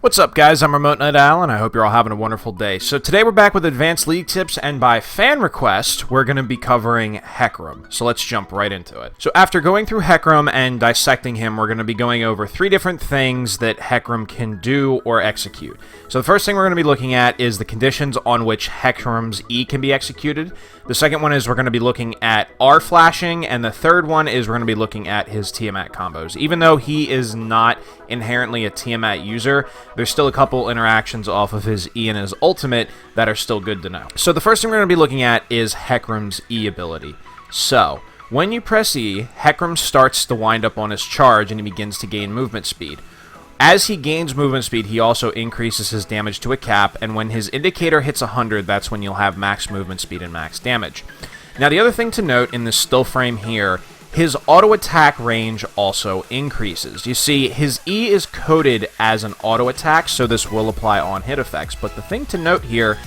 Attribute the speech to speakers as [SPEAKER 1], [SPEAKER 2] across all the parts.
[SPEAKER 1] What's up, guys? I'm Remote Night Owl, and I hope you're all having a wonderful day. So today we're back with Advanced League Tips, and by fan request, we're going to be covering Hecarim. So let's jump right into it. So after going through Hecarim and dissecting him, we're going to be going over 3 different things that Hecarim can do or execute. So the first thing we're going to be looking at is the conditions on which Hecarim's E can be executed. The second one is we're going to be looking at R flashing, and the third one is we're going to be looking at his Tiamat combos. Even though he is not inherently a Tiamat user, there's still a couple interactions off of his E and his ultimate that are still good to know. So the first thing we're going to be looking at is Hecarim's E ability. So when you press E, Hecarim starts to wind up on his charge and he begins to gain movement speed. As he gains movement speed, he also increases his damage to a cap, and when his indicator hits 100, that's when you'll have max movement speed and max damage. Now, the other thing to note in this still frame here, his auto attack range also increases. You see, his E is coded as an auto attack, so this will apply on hit effects, but the thing to note here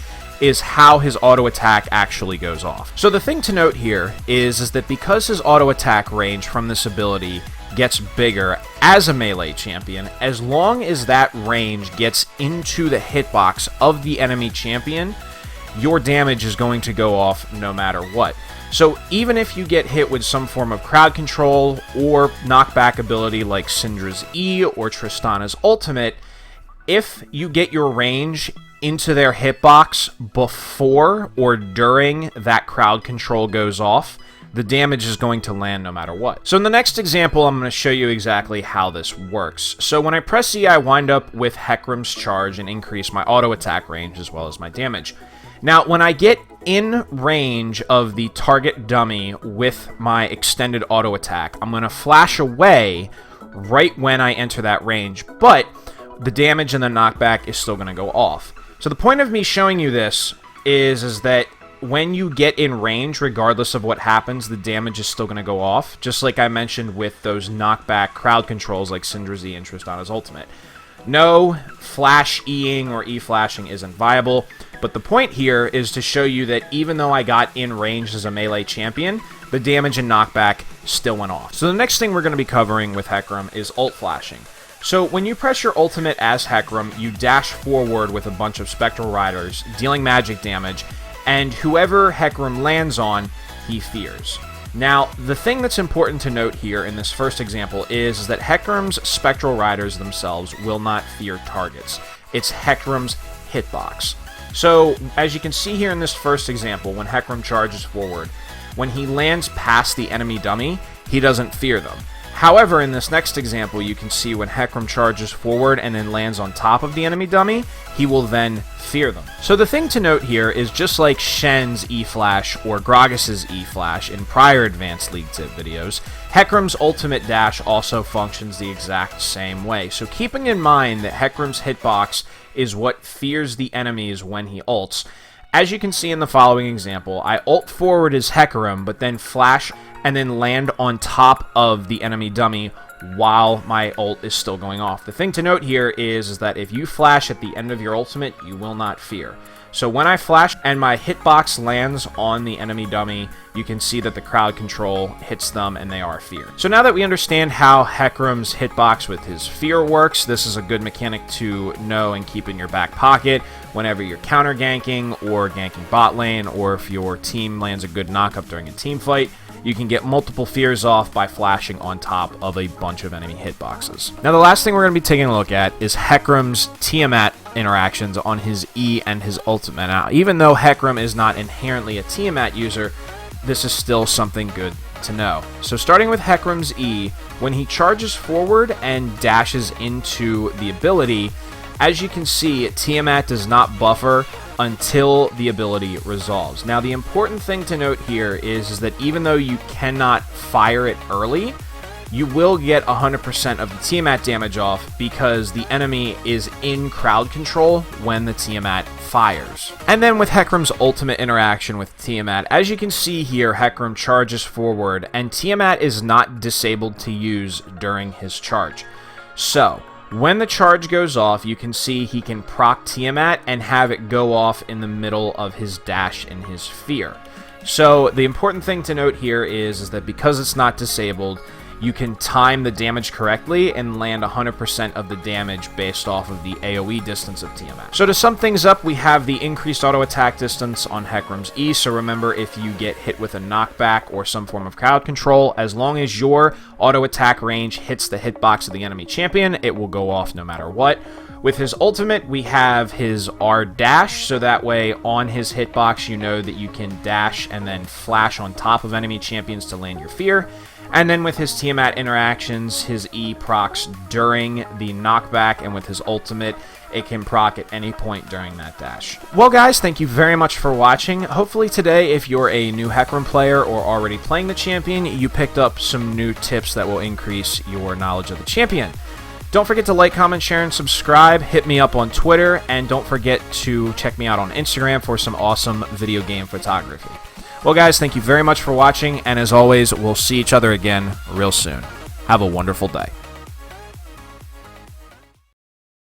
[SPEAKER 1] is how his auto attack actually goes off. So the thing to note here is that because his auto attack range from this ability gets bigger as a melee champion, as long as that range gets into the hitbox of the enemy champion, your damage is going to go off no matter what. So even if you get hit with some form of crowd control or knockback ability like Syndra's E or Tristana's ultimate, if you get your range into their hitbox before or during that crowd control goes off, the damage is going to land no matter what. So in the next example, I'm going to show you exactly how this works. So when I press E, I wind up with Hecarim's charge and increase my auto attack range as well as my damage. Now, when I get in range of the target dummy with my extended auto attack, I'm going to flash away right when I enter that range, but the damage and the knockback is still going to go off. So the point of me showing you this is that when you get in range, regardless of what happens, the damage is still going to go off, just like I mentioned with those knockback crowd controls like Syndra's E and Tristana's ultimate. No, flash E-ing or E-flashing isn't viable, but the point here is to show you that even though I got in range as a melee champion, the damage and knockback still went off. So the next thing we're going to be covering with Hecarim is ult flashing. So when you press your ultimate as Hecarim, you dash forward with a bunch of Spectral Riders, dealing magic damage, and whoever Hecarim lands on, he fears. Now, the thing that's important to note here in this first example is that Hecarim's Spectral Riders themselves will not fear targets. It's Hecarim's hitbox. So, as you can see here in this first example, when Hecarim charges forward, when he lands past the enemy dummy, he doesn't fear them. However, in this next example, you can see when Hecarim charges forward and then lands on top of the enemy dummy, he will then fear them. So the thing to note here is just like Shen's E-Flash or Gragas's E-Flash in prior Advanced League Tip videos, Hecarim's ultimate dash also functions the exact same way. So keeping in mind that Hecarim's hitbox is what fears the enemies when he ults, as you can see in the following example, I ult forward as Hecarim, but then flash and then land on top of the enemy dummy while my ult is still going off. The thing to note here is that if you flash at the end of your ultimate, you will not fear. So when I flash and my hitbox lands on the enemy dummy, you can see that the crowd control hits them and they are feared. So now that we understand how Hecarim's hitbox with his fear works, this is a good mechanic to know and keep in your back pocket whenever you're counter ganking or ganking bot lane, or if your team lands a good knockup during a team fight, you can get multiple fears off by flashing on top of a bunch of enemy hitboxes. Now the last thing we're going to be taking a look at is Hecarim's Tiamat interactions on his E and his ultimate. Now, even though Hecarim is not inherently a Tiamat user, this is still something good to know. So starting with Hecarim's E, when he charges forward and dashes into the ability, as you can see, Tiamat does not buffer until the ability resolves. Now, the important thing to note here is that even though you cannot fire it early, you will get 100% of the Tiamat damage off because the enemy is in crowd control when the Tiamat fires. And then with Hecarim's ultimate interaction with Tiamat, as you can see here, Hecarim charges forward and Tiamat is not disabled to use during his charge. So, when the charge goes off, you can see he can proc Tiamat and have it go off in the middle of his dash and his fear. So the important thing to note here is that because it's not disabled, you can time the damage correctly and land 100% of the damage based off of the AoE distance of Tiamat. So to sum things up, we have the increased auto attack distance on Hecarim's E, so remember, if you get hit with a knockback or some form of crowd control, as long as your auto attack range hits the hitbox of the enemy champion, it will go off no matter what. With his ultimate, we have his R dash, so that way on his hitbox you know that you can dash and then flash on top of enemy champions to land your fear. And then with his Tiamat interactions, his E procs during the knockback, and with his ultimate, it can proc at any point during that dash. Well guys, thank you very much for watching. Hopefully today, if you're a new Hecarim player or already playing the champion, you picked up some new tips that will increase your knowledge of the champion. Don't forget to like, comment, share, and subscribe. Hit me up on Twitter, and don't forget to check me out on Instagram for some awesome video game photography. Well guys, thank you very much for watching, and as always, we'll see each other again real soon. Have a wonderful day.